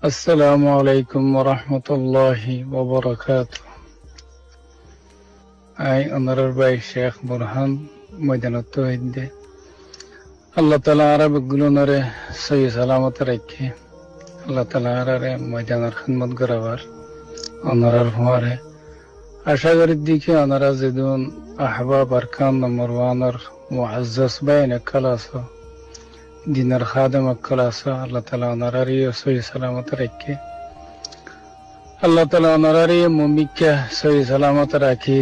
আসসালামু আলাইকুম ওয়া রাহমাতুল্লাহি ওয়া বারাকাতুহু। আই অনারার ভাই শেখ বুরহান ময়দানত হইদে আল্লাহ তাআলা আরবগুলোনরে সহি সালামত রাখে। আল্লাহ তাআলা আরে ময়দানের খিদমত করাবার অনারার হওয়ারে আশা করি দিকে অনারা যেদিন আহবাব আরকান নম্বর ওয়ানর মুআজ্জাজ বাইন কালাসো দিনের খাদেম কালাসো আল্লাহ তাআলা অনারার সহি সালামত রাখে। আল্লাহ তাআলা অনারার মুমিকা সহি সালামত রাখি।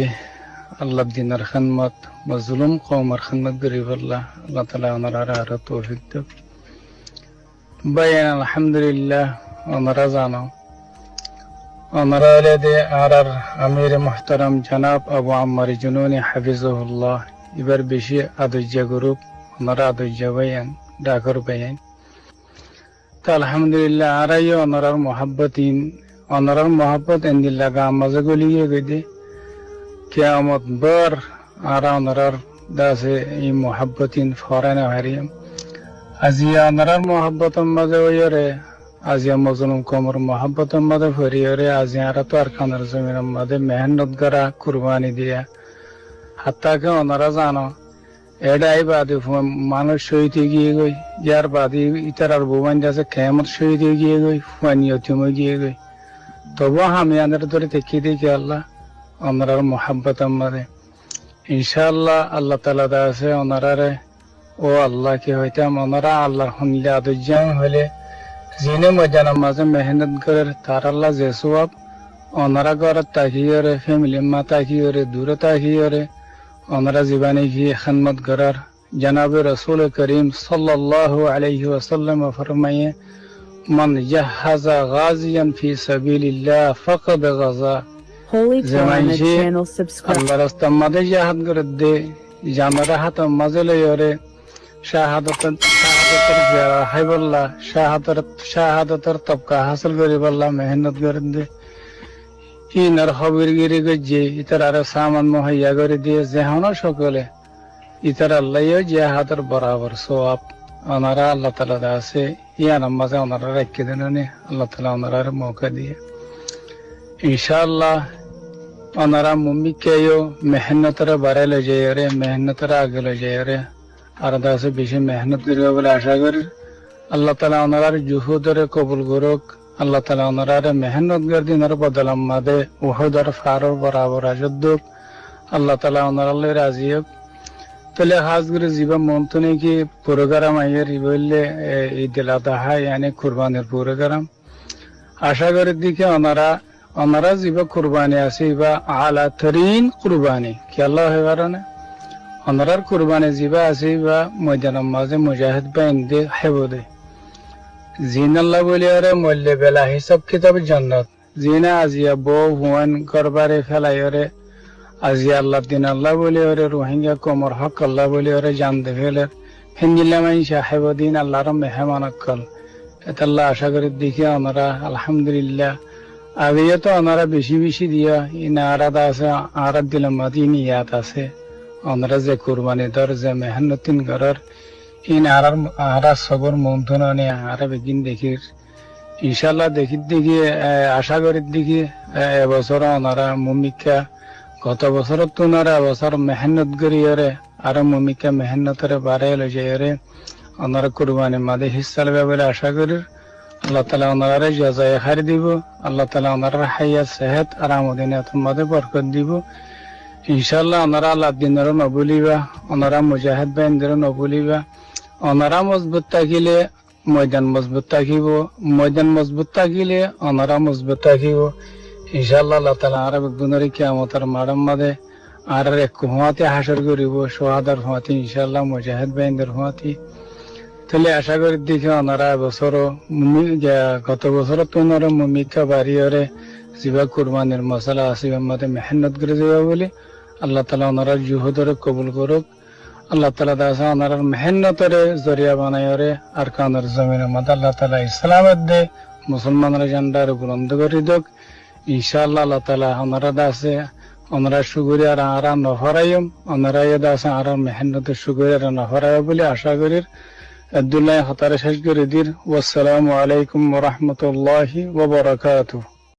আল্লাহ দিনের খিদমত মাজলুম কওমের খিদমত করিব আল্লাহ তাআলা অনারার আর তৌফিক দেব। বাইন আলহামদুলিল্লাহ অনারা জানো অনারা দে আর আমির মুহতারাম জনাব আবু আম্মার জুনুনি হাফিজাহুল্লাহ এবার বেশি আদর্য গ্রুপ ওনারা আদর্য বাইন ডাকর বাইন তা আলহামদুলিল্লাহ আরাই ওনারার মোহাব্বত এন্দিল্লা গাম মাঝে গলিয়ে গেদে কিয়ামত বার আর ওনারার দাসে এই মোহাব্বতিন ফরানা হারিয়াম আজিয়া ওনারার মোহাব্বতর মাঝে ওইরে আজিয়া মজলুম কমর মোহাব্বতর মাঝে ফরিয়রে আজিয়া আর তো আর খানের জমিনের মাঝে মেহনত করা কুরবানি দিয়া হাত্তাকে ওনারা জানো এডাই বাদে মানুষ শহীদ গিয়ে গই যার বাদে ইতার আর বোমান যাচ্ছে কেমন শহীদ গিয়ে গই ফানিয়তিম গিয়ে গই তবু আমি আনের ধরে দেখি দেখি আল্লাহ ওনারার মোহাব্বত আমাদের ইনশাআল্লাহ আল্লাহ তাআলা আছে ওনারারে ও আল্লাহ কে হইতাম ওনারা আল্লাহর হনলে আদর্জাম হলে জিনে ময়দানের মাঝে মেহনত করে তার আল্লাহ যে সওয়াব ওনারা ঘরে তাকিয়ে ফ্যামিলি মা তাকিয়ে দূরে তাকিয়ে ওনারা জীবনে গিয়ে খিদমত করার জনাবে রাসূল করিম সাল্লাল্লাহু আলাইহি ওয়াসাল্লাম ফরমায়ে মান জাহাজা গাজিয়ান ফি সাবিলিল্লাহ ফাকাদ Gaza Holy Torah channel subscribe. আল্লাহ রাস্তার মাঝে জিহাদ করে দে জানারা হাত মাঝে লইরে শাহাদাতের হাইবল্লাহ শাহাদাতের তবকা হাসিল করি বললাম মেহনত করে দে ইনার হবিরগিরি গজ্জে ইতার আর সামান মুহাইয়া করে দিয়ে যেহনা সকলে ইতার আল্লাহ জিহাদের বরাবর সওয়াব ওনারা আল্লাহ তাআলা আছে ইয়ার মাঝে ওনারা রাখি দেন আল্লাহ তাআলা ওনারা মৌকা দিয়ে ইনশাআল্লাহ ওনারা মুমিকেও মেহনতের বারে লে যায় রে মেহনতের আগে লে যায় রে আর দাসে বেশি মেহনত করিবে বলে আশা করি আল্লাহ তাআলা ওনার জুহুদরে কবুল করুক। আল্লাহ তাআলা ওনার মেহনত গর্দিনের বদলাম মাদে উহুদের ফারর বরাবর আজদুক আল্লাহ তাআলা ওনার রাজি হোক। তাহলে হাজগুরি জীবা মন্তনে কি প্রোগ্রাম আইয়ের বললে ঈদুল আযহা মানে কুরবানির প্রোগ্রাম আশা করি দিকে ওনারা জীবা কুরবানি আছে বা আলা তরিন কুরবানি কি আল্লাহ হেবারানে ওনার কুরবানি জীবা আছে বা ময়দানের মাঝে মুজাহিদ বাইন দে হেবদে জিন আল্লাহ বলি আরে মল্লে বেলা হিসাব কিতাব জান্নাত জিনা আজিয়া বউ হুয়ান করবারে ফেলাইরে আজিয়া আল্লাহ দিন আল্লাহ বলি ওরে রোহিঙ্গা কোমর হক আল্লাহ বলি ওরে জান দে ফেলে ফিন্দিল্লা মাই সাহেবদিন আল্লাহর মেহমান কল এটা আল্লাহ আশা করি দেখি ওনারা আলহামদুলিল্লাহ আগে তো ওনারা বেশি বেশি দিয়া ইনা আরাদা আছে আরাদ দিলাম মাতি নিয়াত আছে ওনারা যে কুরবানি দর যে মেহনতিন করার ইন আরা সবর মন্থনে আরা বেগিন দেখির ইনশাআল্লাহ দেখি আশা করি দেখি এবছর ওনারা মুমিকা গত বছর তো ওনারা এবছর মেহনত করিয়রে আর মুমিকা মেহনতরে বাড়াই লই যায়রে ওনারা কুরবানি মাদে হিস্সা লবে বলে আশা করি আল্লাহ তাআলা ওনারা জাযায়ে খাইর দিব। আল্লাহ তাআলা ওনারা হায়াত সেহত আর আমদিনাত মাদে বরকত দিব ইনশাআল্লাহ। ওনারা আল্লাহ দিনের নবুলিবা ওনারা মুজাহিদ বাইনদের নবুলিবা ওনারা মজবুত থাকিলে ময়দান মজবুত থাকিব ময়দান মজবুত থাকিলে ওনারা মজবুত থাকিব ইনশাআল্লাহ। আল্লাহ তাআলা আর গুণরি কিয়ামতের মাড়ম মাদে আর এক হুয়াতে হাসর করিব শাহাদার হুয়াতে ইনশাআল্লাহ মুজাহিদ বাইনদের হুয়াতে। তাহলে আশা করি দেখি ওনারা বছর গত বছর তো ওনারা মুমিকা বাড়িয়রে জিবা কুরবানির মশলা আছে মাদে মেহনত করে যাবে বলে আল্লাহ তাআলা ওনারা জুহুদরে কবুল করুক। আল্লাহ তাআলা দাসা ওনার মেহনতের জরিয়া বানায়রে আর কানের জমিনের মধ্যে আল্লাহ তাআলা ইসলামের দে মুসলমানরা জান্ডার বুলন্দ করে দেখ ইনশাআল্লাহ। আল্লাহ তাআলা ওনারা দাসে ওনারা শুকরিয়া আর নহরাইম ওনারা দাসে আর মেহনতের শুকরিয়া নহরাই বলে আশা করি দুনিয়া হতারে শেষ করে দির। ওয়াসসালামু আলাইকুম ওয়া রাহমাতুল্লাহি ওয়া বারাকাতুহু।